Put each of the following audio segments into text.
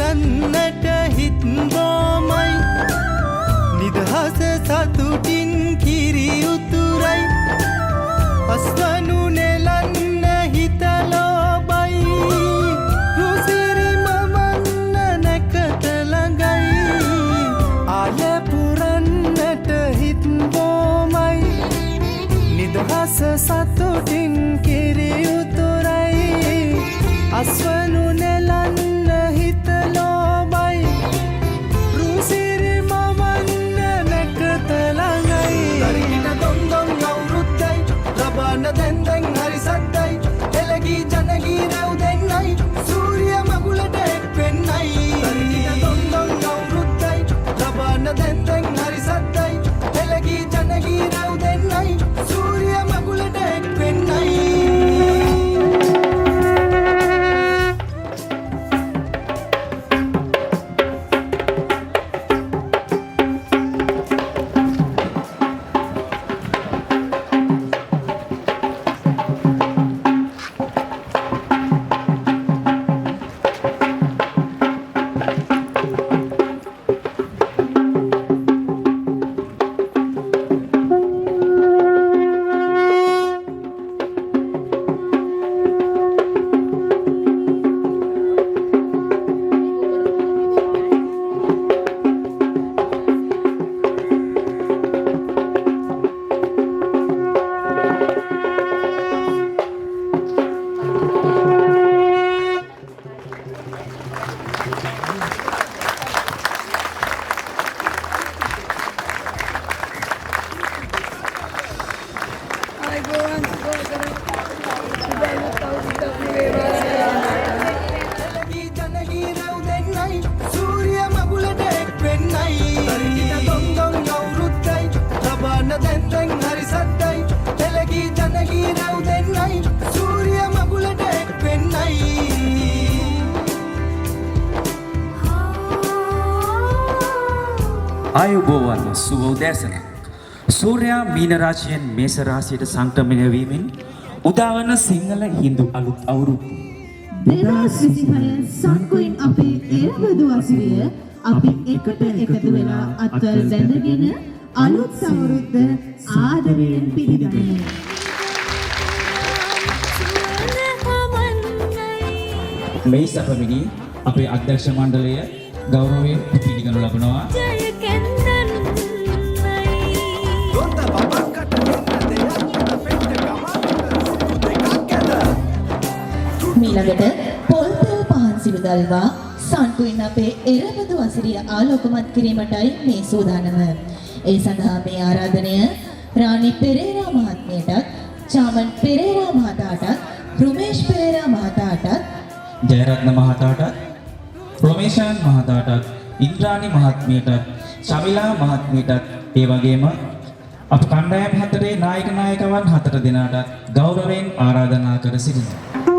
පුරන්නට හිත්බෝමයි නිදහස සතුටින් කිරි උතුරයි අස්වනු නෙලන්න හිතලෝබයි රුසිරි මවන්න නැකත ළඟයි ආල පුරන්නට හිත්බෝමයි නිදහස සතුටින් කිරි උතුරයි අස්වනු නෙලන්න හිතලෝබයි රුසිරි මවන්න නැකත ළඟයි දරින දොන්දොන් අවුරුද්දයි රබාන දැන්දැන් හරි සද්දයි එළගී ජනගී රැව් දෙන්නයි සූරිය මගුලට එක් වෙන්නයි දරින දොන්දොන් අවුරුද්දයි රබාන දැන්දැන් හරි සද්දයි එළගී ජනගී රැව් දෙන්නයි සූරිය මගුලට එක් වෙන්නයි ආයුබෝවන් සුබ උදෑසන. සූර්යයා මීන රාශියෙන් මේෂ රාශියට සංක්‍රමණය වීමෙන් උදාවන සිංහල හින්දු අලුත් අවුරුද්ද 2025 සංකුයින් අපේ එරවදු වසරය අපි එකට එකතු වෙලා අත්වල බැඳගෙන අලුත් සවුරුද්ද ආදරයෙන් පිළිගනිමු. මේ සැපමිනි අපේ අධ්‍යක්ෂ මණ්ඩලය ගෞරවයෙන් පිළිගනු ලබනවා. ඊළඟට පොල්තෙල් පහන් සිරුදල්වා සංකුයින් අපේ එරවදු වසරිය ආලෝකමත් කිරීමටයි මේ සූදානම. ඒ සඳහා මේ ආරාධනය රාණි පෙරේරා මහත්මියටත්, චාමන් පෙරේරා මහතාටත්, රුමේෂ් පෙරේරා මහතාටත්, ජයරත්න මහතාටත්, ප්‍රොමේෂාන් මහතාටත්, ඉන්ද්‍රාණි මහත්මියටත්, ශමිලා මහත්මියටත්, ඒ වගේම අප කණ්ඩායම් හතරේ නායක නායිකවන් 4 දෙනාටත් ගෞරවයෙන් ආරාධනා කර සිටිනවා.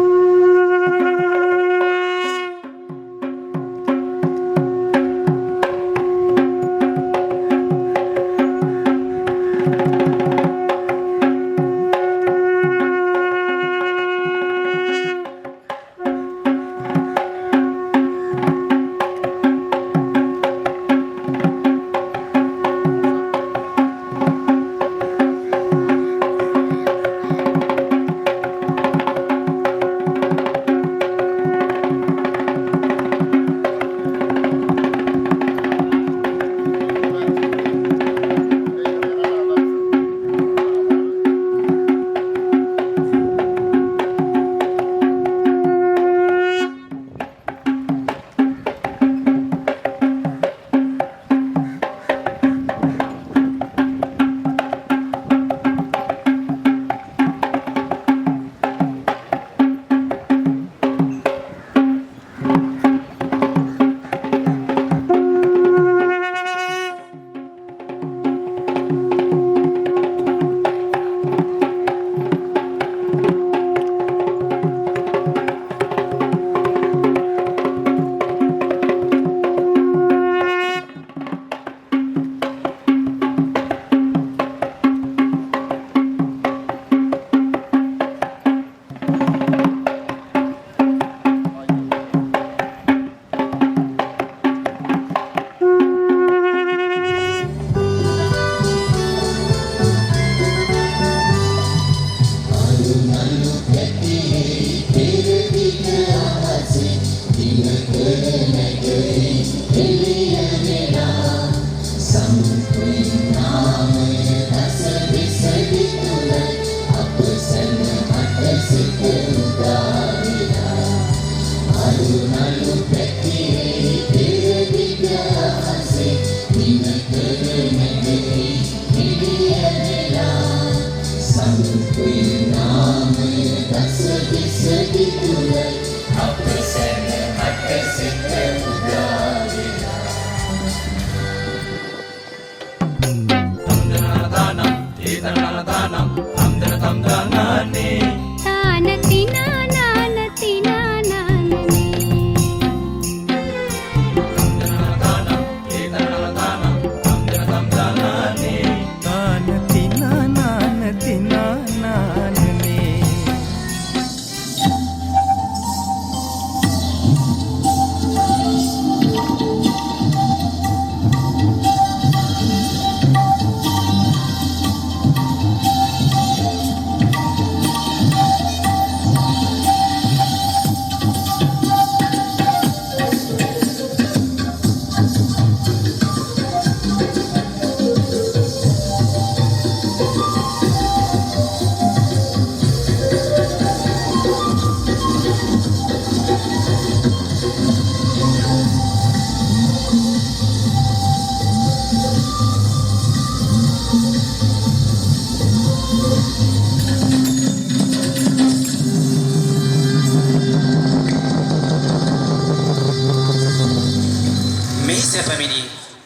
පස්සේ පැමිණි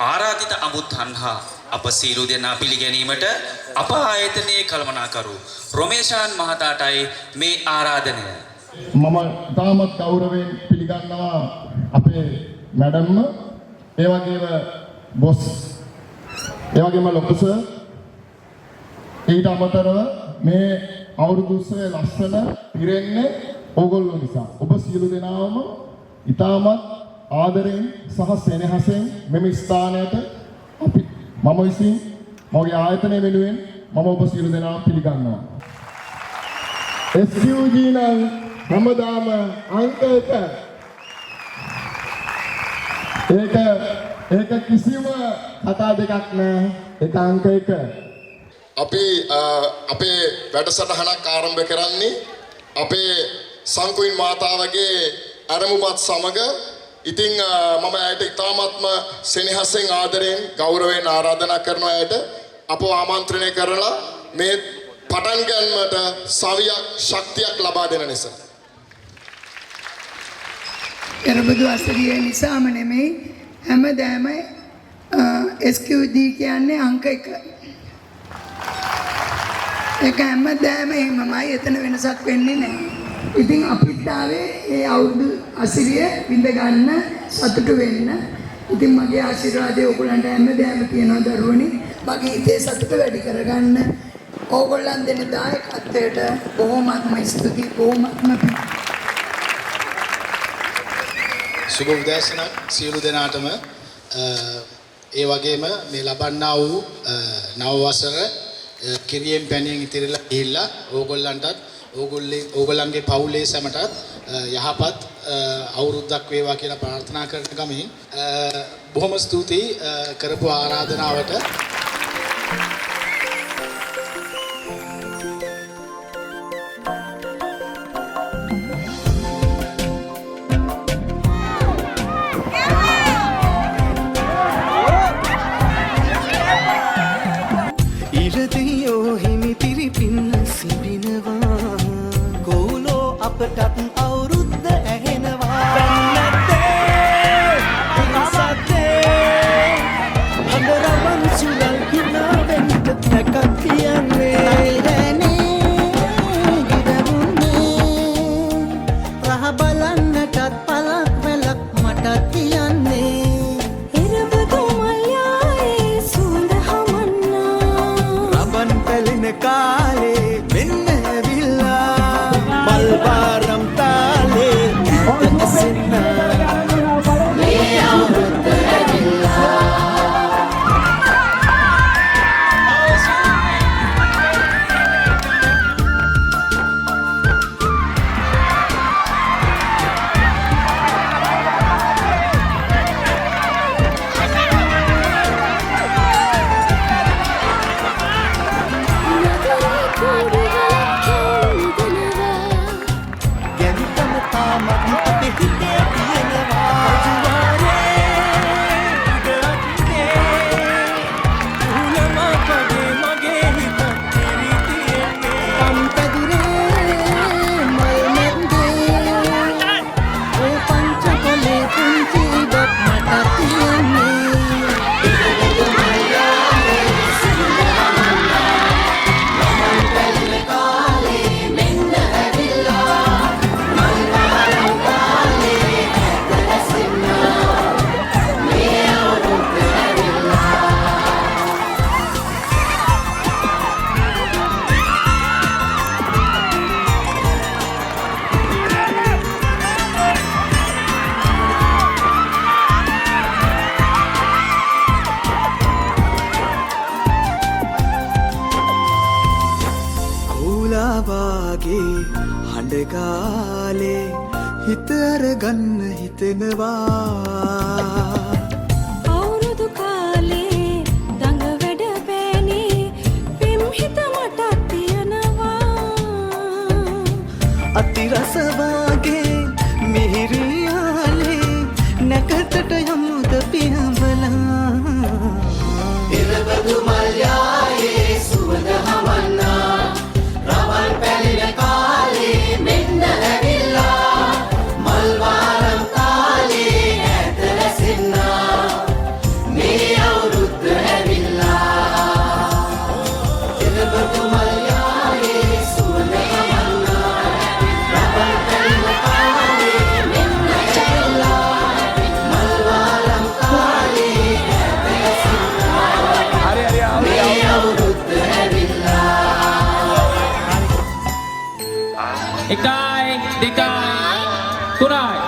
ආරාධිත අමුත්තන්හා අප සියලු දෙනා පිළිගැනීමට අප ආයතනයේ කළමනාකරු රොමේෂාන් මහතාටයි මේ ආරාධනය. මම තාමත් ගෞරවයෙන් පිළිගන්නවා අපේ මැඩම්ම, ඒ වගේම බොස්, ඒ වගේම ලොකු සර්. ඊට අමතරව මේ අවුරුදු උත්සවයේ ලස්සන පිරෙන්නේ ඕගොල්ලෝ නිසා. ඔබ සියලු දෙනාම ඉතාමත් ආදරයෙන් සහ සෙනෙහසෙන් මෙම ස්ථානයට මම විසින් මගේ ආයතනය වෙනුවෙන් මම ඔබ සියලු දෙනාම පිළිගන්නවා. SQG නම් හැමදාම අංක 1. ඒක කිසිම කතා දෙකක් නෑ. ඒක අංක 1. අපි අපේ වැඩසටහනක් ආරම්භ කරන්නේ අපේ සංකුයින් මාතාවගේ අරමුමත් සමග. ඉතින් මම ඇයට ඉතාමත්ම සෙනෙහසෙන් ආදරයෙන් ගෞරවයෙන් ආරාධනා කරනවා ඇයට අපව ආමන්ත්‍රණය කරලා මේ පටන් ගන්නට සවියක් ශක්තියක් ලබා දෙන නිසා. එරබදු අසරිය නිසාම නෙමෙයි හැමදාම SQD කියන්නේ අංක 1. ඒක හැමදාම එහෙමමයි, එතන වෙනසක් වෙන්නේ නැහැ. ඉතින් අපිත් ආවේ ඒ අවුරුදු අසිරිය විඳ ගන්න, සතුටු වෙන්න. ඉතින් මගේ ආශිර්වාදය ඔයගොල්ලන්ට හැමදාම තියෙනවා දරුවනි. මගේ හිතේ සතුට වැඩි කරගන්න ඕගොල්ලන් දෙන දායකත්වයට බොහොමත්ම ස්තුතියි, බොහොමත්ම සුබ උදෑසනක් සියලු දෙනාටම. ඒ වගේම මේ ලබන්නා වූ නව වසර කිරියෙන් පැණියෙන් ඉතිරිලා ගිහිල්ලා ඕගොල්ලන්ටත් ඕගොල්ලන්ගේ පවුලේ සැමටත් යහපත් අවුරුද්දක් වේවා කියලා ප්‍රාර්ථනා කරන ගමන් බොහොම ස්තුතියි කරපු ආරාධනාවට. ඉරදියෝ හිමිතිරි පින්න සිඹිනවා, ගෝලෝ අපටත් අවුරුද්ද ඇහෙනවා. පැන්නත්තේ පිසත්තේ හඳරවන් සුලල් හිනාවෙන්ට තැකක් කියන්නේ. ගිරවුන්නේ රහ බලන්නටත් පලක් වැලක් මටත් කියන්නේ. කාලේ මෙන්න ඇවිල්ලා මල් පාරම් තාලේ ඇතකසින්නා මේ අවුරුද්ද ඇවිල්ලා. හඬකාලේ හිත අරගන්න හිතෙනවා. අවුරුදු කාලේ දඟ වැඩ පෑනේ පෙම් හිත මටත් තියෙනවා. අතිරස වාගේ මිහිරියාලේ නැකතට යමුද පියඹලා. ඉරබදු මල්යායේ සුවඳ හමන්නා රවන් පැලින කාලේ මෙන්න ඇවිල්ලා මල් වාරම් කාලේ ඇත රැසෙ එකයි දෙකයි තුනයි.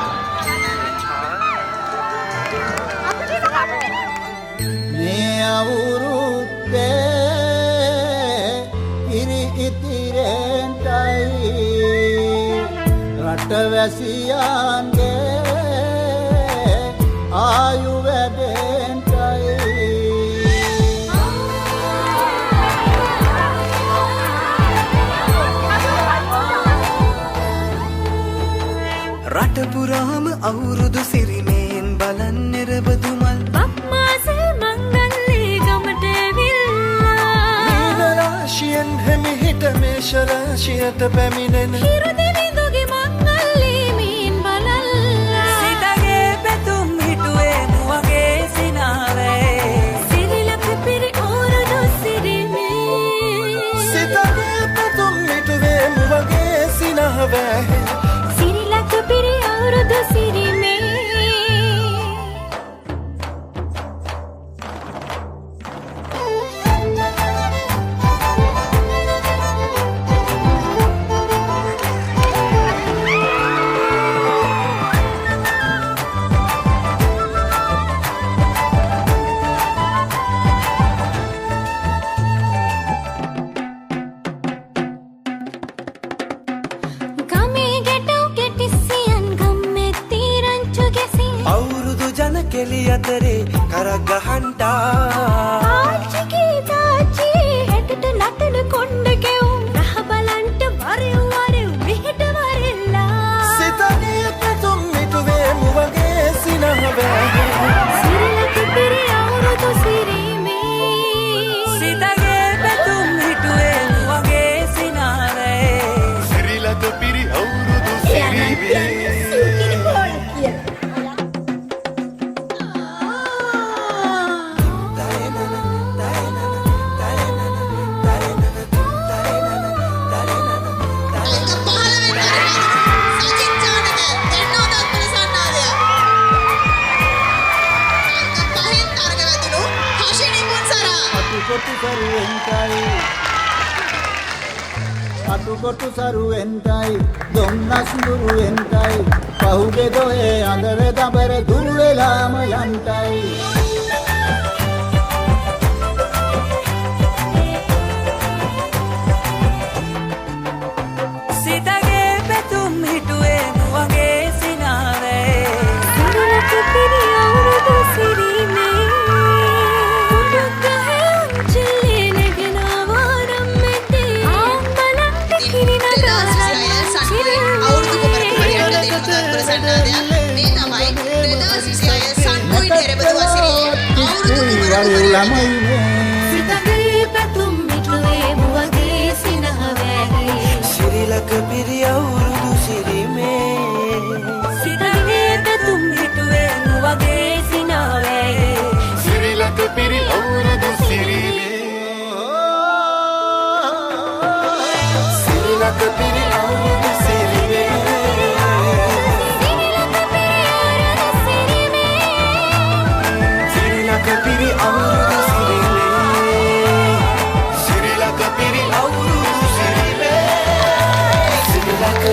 මේ අවුරුද්දේ ඉරි ඉතිරෙන්ටයි රටවැසියන්ගේ ආයු වැඩෙන්ටයි රට පුරාම අවුරුදු සිරිමයෙන් බලන් නිරබදු මල් බක්මාසේ මංගල්ලේ ගමට ඇවිල්ලා මීනරාශියෙන් හෙමිහිට මේෂරාශියට පැමිණෙන හිරදිවිඳුගේ මංගල්ලේ මීන් බලල්ලා සිතගේ පැතුම් හිටුවේ මුවගේ සිනාවේ සිරිලක පිරි ඕරුදු සිරිමේ සිතගේ පැතුම් හිටුවේ මුවගේ සිනාවේ සිරිලක පිරි අවුරුදු සිරිමේ ගමේ ගැටව් ගැටිසියන් ගම්මෙත්ති රංචු ගැසී අවුරුදු ජන කෙලි අතරේ කරක් ගහන්ටා ආච්චිගේ තාච්චී හැටට නටන කොණ්ඩ කෙවුම් රහ බලන්ට වරෙව් වරෙව් මෙහෙට වරෙල්ලා සිතගේ පැතුම් හිටුවේ මුවගේ සිනාවේ සිරිලක පිරි අවුරුදු සිරිමේ සිතගේ පැතුම් හිටුවේ මුවගේ සිනාවේ සිරිලක පිරි අවුරුදු සිරිවේ අතුකොටු සරුවෙන්ටයි දොම්නස් දුරුවෙන්ටයි පහුගේ දොයේ අඳර දබර දුරු වෙලාම යන්ටයි සිතගේ පැතුම් හිටුවේ මුවගේ සිනාවේ සිරිලක පිරි අවුරුදු සිරිමේ කුඩුගහේ අංචලේ නැගෙනවා නම් මෙතේ ආම්බලන්ට කිරි නටන අවුරුදු කුමරක පරියන්ට දෙන තත්පර සන්නාදයක් මේ තමයි 2026 සන්කුයින් එරබදු වසරේ අවුරුදු කුමරක පරියන්ට සිතගේ පැතුම් මිටුවේ මුවගේ සිනහවැහි සිරිලක පිරි අවුරුදු සිරිමේ සිතගේ පැතුම් හිටුවේ මුවගේ සිනාවේ සිරිලක පිරි අවුරුදු සිරිවේ සිරිලක පිරි අවුරුදු සිරිමේ සිරිලක පිරි අවුරුදු සිරිලක පිරි අවුරුදු සිරිමේ සිරිලක පිරි අවුරුදු සිරිමේ සිරිලක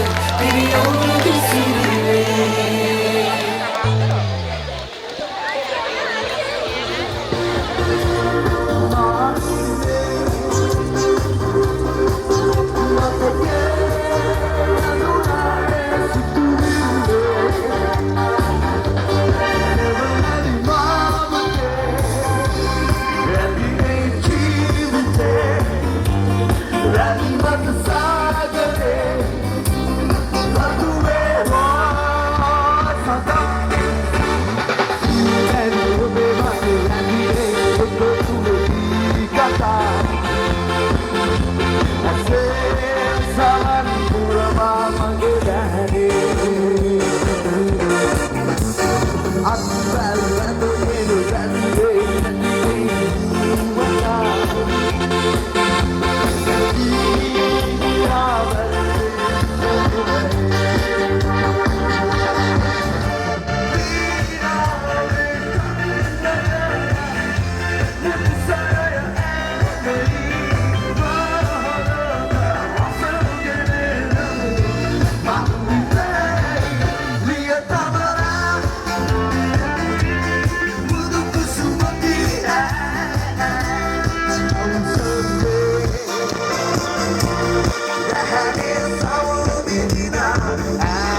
ඈ